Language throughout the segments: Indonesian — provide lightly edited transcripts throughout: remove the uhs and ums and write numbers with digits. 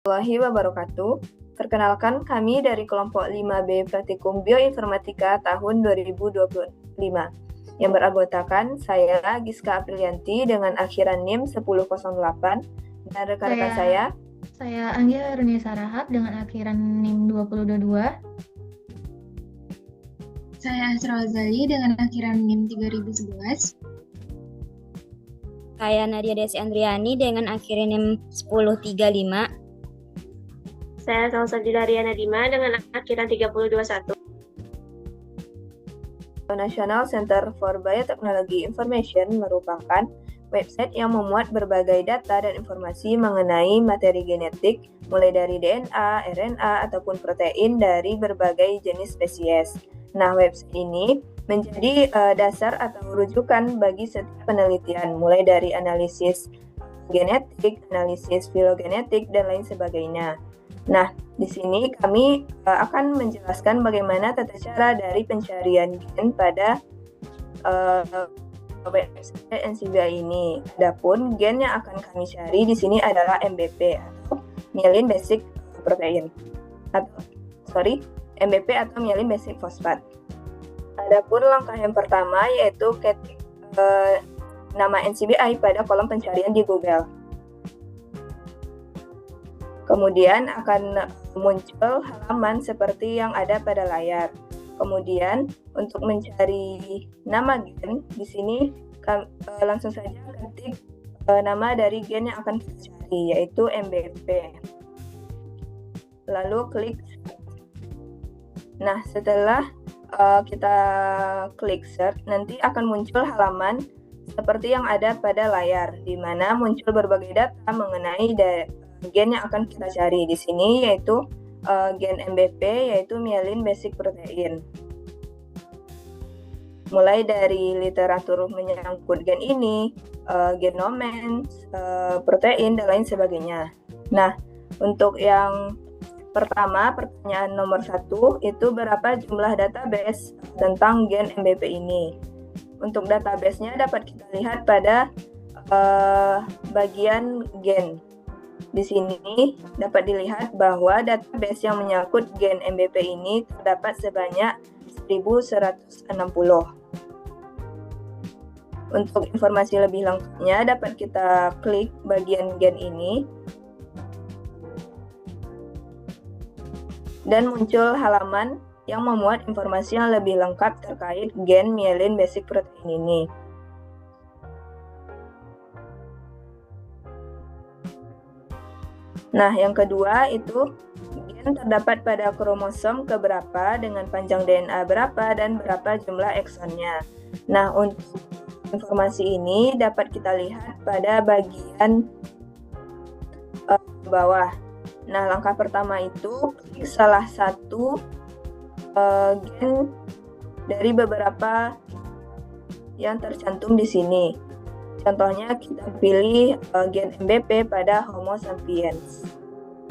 Warahmatullahi wabarakatuh. Perkenalkan, kami dari kelompok 5B Praktikum Bioinformatika tahun 2025 yang beranggotakan saya Giska Aprilianti dengan akhiran NIM 1008 dan rekan-rekan saya Anggia Runisa Rahat dengan akhiran NIM 2022. Saya Asra Azali dengan akhiran NIM 3011. Saya Nadia Desi Andriani dengan akhiran NIM 1035. Saya Salsabila Riana Dima dengan akhiran 3021. National Center for Biotechnology Information merupakan website yang memuat berbagai data dan informasi mengenai materi genetik, mulai dari DNA, RNA, ataupun protein dari berbagai jenis spesies. Nah, website ini menjadi dasar atau rujukan bagi setiap penelitian, mulai dari analisis genetik, analisis filogenetik, dan lain sebagainya. Nah, di sini kami akan menjelaskan bagaimana tata cara dari pencarian gen pada website NCBI ini. Adapun gen yang akan kami cari di sini adalah MBP atau Myelin Basic Protein. MBP atau Myelin Basic Phosphate. Adapun langkah yang pertama yaitu ketik nama NCBI pada kolom pencarian di Google. Kemudian akan muncul halaman seperti yang ada pada layar. Kemudian untuk mencari nama gen, di sini langsung saja ketik nama dari gen yang akan kita cari, yaitu MBP. Lalu klik. Nah, setelah kita klik search, nanti akan muncul halaman seperti yang ada pada layar, di mana muncul berbagai data mengenai gen yang akan kita cari di sini, yaitu gen MBP, yaitu Myelin Basic Protein. Mulai dari literatur menyangkut gen ini, genomes, protein, dan lain sebagainya. Nah, untuk yang pertama, pertanyaan nomor 1, itu berapa jumlah database tentang gen MBP ini? Untuk database-nya dapat kita lihat pada bagian gen. Di sini dapat dilihat bahwa database yang menyangkut gen MBP ini terdapat sebanyak 1160. Untuk informasi lebih lengkapnya dapat kita klik bagian gen ini dan muncul halaman yang memuat informasi yang lebih lengkap terkait gen Myelin Basic Protein ini. Nah, yang kedua itu gen terdapat pada kromosom keberapa dengan panjang DNA berapa dan berapa jumlah eksonnya. Nah, untuk informasi ini dapat kita lihat pada bagian bawah. Nah, langkah pertama itu klik salah satu gen dari beberapa yang tercantum di sini. Contohnya kita pilih gen MBP pada Homo sapiens.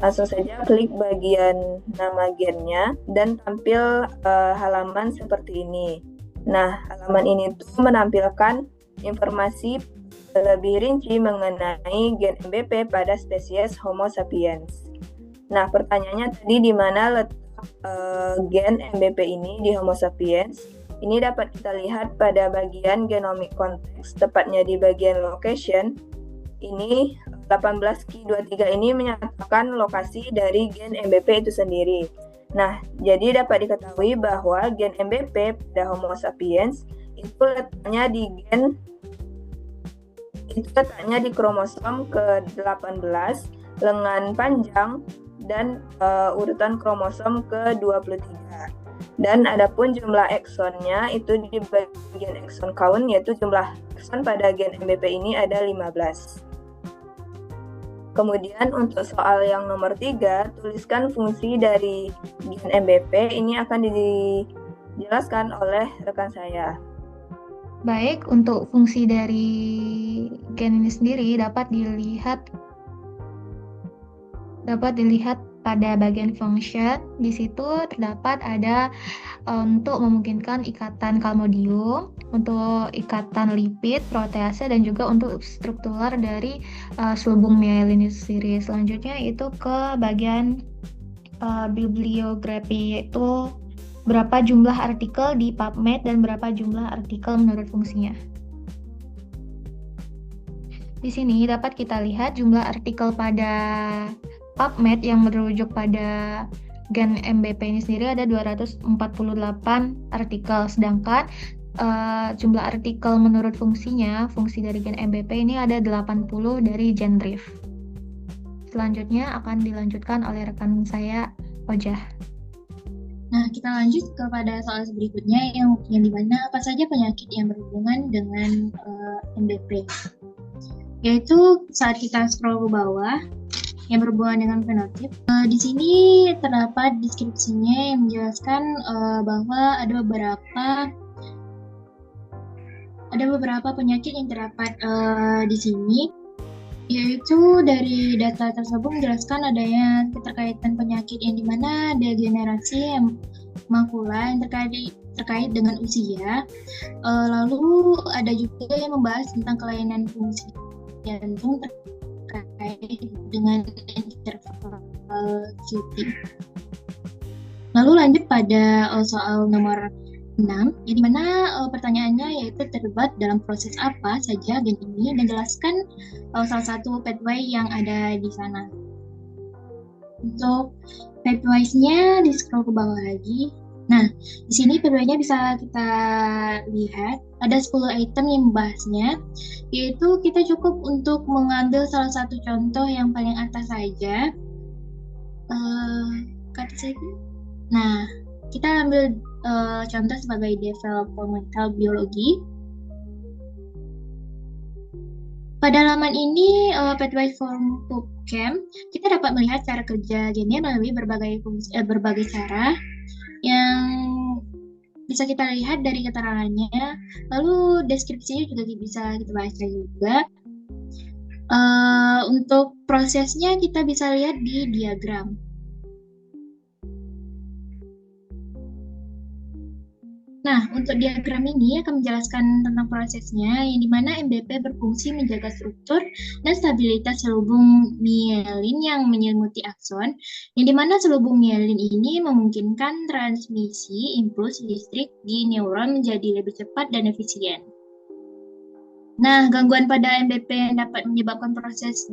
Langsung saja klik bagian nama gennya dan tampil halaman seperti ini. Nah, halaman ini tuh menampilkan informasi lebih rinci mengenai gen MBP pada spesies Homo sapiens. Nah, pertanyaannya tadi di mana letak gen MBP ini di Homo sapiens? Ini dapat kita lihat pada bagian genomic context, tepatnya di bagian location. Ini 18Q23 ini menyatakan lokasi dari gen MBP itu sendiri. Nah, jadi dapat diketahui bahwa gen MBP pada Homo sapiens itu letaknya di kromosom ke-18, lengan panjang, dan urutan kromosom ke-23. Dan adapun jumlah eksonnya itu di bagian exon count, yaitu jumlah ekson pada gen MBP ini ada 15. Kemudian untuk soal yang nomor 3, tuliskan fungsi dari gen MBP. Ini akan dijelaskan oleh rekan saya. Baik, untuk fungsi dari gen ini sendiri dapat dilihat pada bagian function, di situ terdapat ada untuk memungkinkan ikatan kalmodium, untuk ikatan lipid, protease, dan juga untuk struktural dari selubung myelin itu sendiri. Selanjutnya itu ke bagian bibliografi, yaitu berapa jumlah artikel di PubMed dan berapa jumlah artikel menurut fungsinya. Di sini dapat kita lihat jumlah artikel pada PubMed yang merujuk pada gen MBP ini sendiri ada 248 artikel, sedangkan jumlah artikel menurut fungsinya, fungsi dari gen MBP ini ada 80 dari gen drift. Selanjutnya akan dilanjutkan oleh rekan saya, Ojah. Nah, kita lanjut kepada soal berikutnya yang dimana apa saja penyakit yang berhubungan dengan MBP. Yaitu saat kita scroll ke bawah, yang berhubungan dengan fenotip. Di sini terdapat deskripsinya yang menjelaskan bahwa ada beberapa penyakit yang terdapat di sini, yaitu dari data tersebut menjelaskan adanya keterkaitan penyakit yang dimana degenerasi makula yang terkait dengan usia. Lalu ada juga yang membahas tentang kelainan fungsi jantung terkait dengan interval QT. Lalu lanjut pada soal nomor 6, yang dimana pertanyaannya yaitu terlibat dalam proses apa saja gen ini, dan jelaskan salah satu pathway yang ada di sana. Untuk pathways-nya di scroll ke bawah lagi. Nah, di sini pathway-nya bisa kita lihat ada 10 item yang membahasnya, yaitu kita cukup untuk mengambil salah satu contoh yang paling atas saja. Nah, kita ambil contoh sebagai developmental biologi. Pada halaman ini, pathway form PubChem, kita dapat melihat cara kerja gennya melalui berbagai cara yang bisa kita lihat dari keterangannya. Lalu deskripsinya juga bisa kita baca juga. Untuk prosesnya kita bisa lihat di diagram. Nah, untuk diagram ini akan menjelaskan tentang prosesnya, yang dimana MBP berfungsi menjaga struktur dan stabilitas selubung myelin yang menyelimuti akson, yang dimana selubung myelin ini memungkinkan transmisi impuls listrik di neuron menjadi lebih cepat dan efisien. Nah, gangguan pada MBP yang dapat menyebabkan proses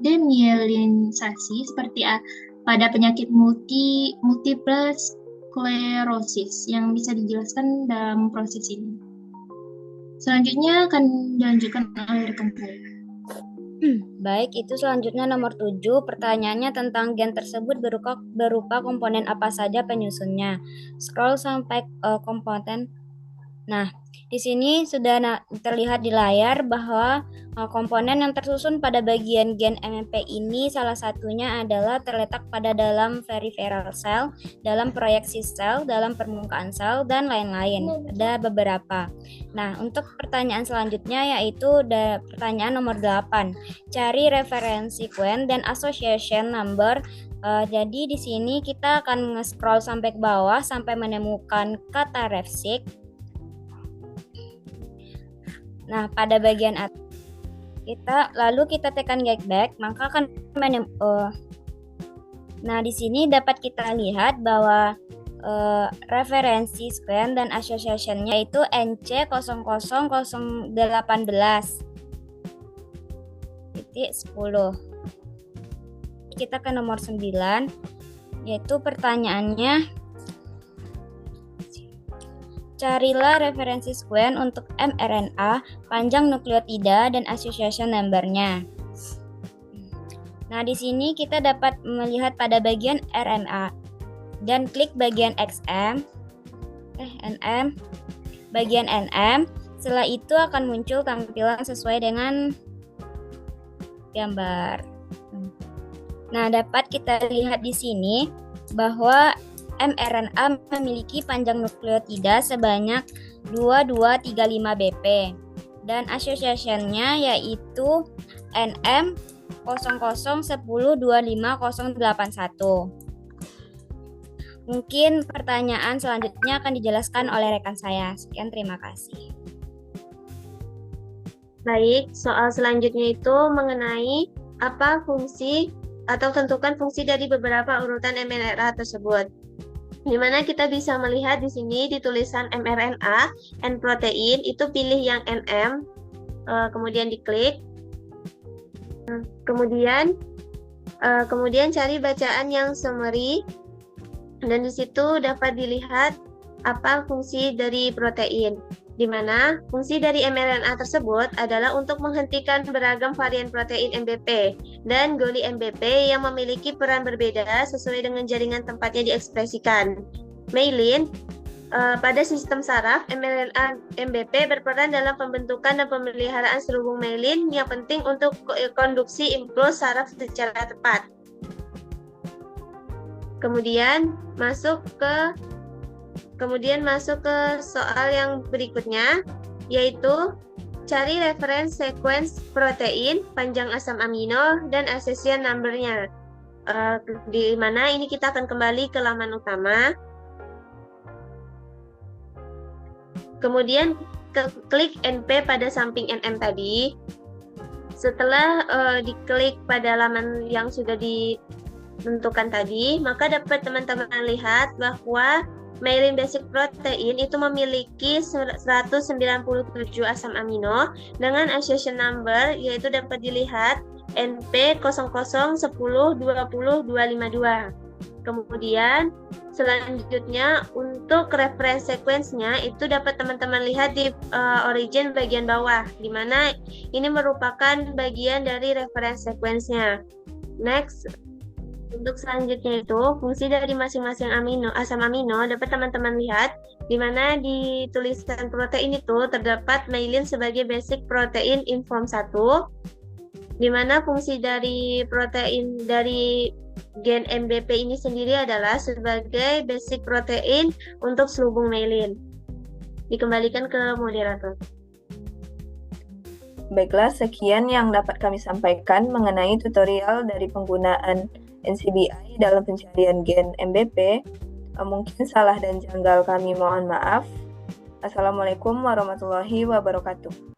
demyelinisasi seperti pada penyakit multiple sklerosis yang bisa dijelaskan dalam proses ini. Selanjutnya akan dilanjutkan oleh rekan saya. Baik, itu selanjutnya nomor 7. Pertanyaannya tentang gen tersebut berupa komponen apa saja penyusunnya. Scroll sampai komponen. Nah, di sini sudah terlihat di layar bahwa komponen yang tersusun pada bagian gen MMP ini salah satunya adalah terletak pada dalam peripheral cell, dalam proyeksi sel, dalam permukaan sel, dan lain-lain. Ada beberapa. Nah, untuk pertanyaan selanjutnya yaitu pertanyaan nomor 8. Cari reference sequence dan association number. Jadi di sini kita akan nge-scroll sampai ke bawah sampai menemukan kata refseq. Nah, pada bagian atas kita tekan get back, maka akan Nah, di sini dapat kita lihat bahwa referensi sequence dan association-nya itu NC00018 titik 10. Kita ke nomor 9, yaitu pertanyaannya, carilah referensi sequence untuk mRNA, panjang nukleotida, dan association number-nya. Nah, di sini kita dapat melihat pada bagian RNA dan klik bagian bagian NM. Setelah itu akan muncul tampilan sesuai dengan gambar. Nah, dapat kita lihat di sini bahwa mRNA memiliki panjang nukleotida sebanyak 2235 BP dan association-nya yaitu NM 00102501. Mungkin pertanyaan selanjutnya akan dijelaskan oleh rekan saya. Sekian, terima kasih. Baik, soal selanjutnya itu mengenai apa fungsi atau tentukan fungsi dari beberapa urutan mRNA tersebut. Di mana kita bisa melihat di sini di tulisan mRNA, N protein, itu pilih yang NM, kemudian diklik. Kemudian cari bacaan yang summary, dan di situ dapat dilihat apa fungsi dari protein, di mana fungsi dari mRNA tersebut adalah untuk menghentikan beragam varian protein MBP dan goli MBP yang memiliki peran berbeda sesuai dengan jaringan tempatnya diekspresikan. Myelin pada sistem saraf, mRNA MBP berperan dalam pembentukan dan pemeliharaan serubung myelin yang penting untuk konduksi impuls saraf secara tepat. Kemudian masuk ke soal yang berikutnya, yaitu cari reference sequence protein, panjang asam amino, dan accession number-nya. Di mana ini kita akan kembali ke laman utama. Kemudian klik NP pada samping NM tadi. Setelah diklik pada laman yang sudah ditentukan tadi, maka dapat teman-teman lihat bahwa myelin basic protein itu memiliki 197 asam amino dengan accession number, yaitu dapat dilihat NP0010200252. Kemudian selanjutnya untuk reference sequence-nya itu dapat teman-teman lihat di origin bagian bawah, di mana ini merupakan bagian dari reference sequence-nya. Next, untuk selanjutnya itu fungsi dari masing-masing asam amino dapat teman-teman lihat, di mana di tulisan protein itu terdapat myelin sebagai basic protein in form 1, di mana fungsi dari protein dari gen MBP ini sendiri adalah sebagai basic protein untuk selubung myelin. Dikembalikan ke moderator. Baiklah, sekian yang dapat kami sampaikan mengenai tutorial dari penggunaan NCBI dalam pencarian gen MBP. Mungkin salah dan janggal kami mohon maaf. Assalamualaikum warahmatullahi wabarakatuh.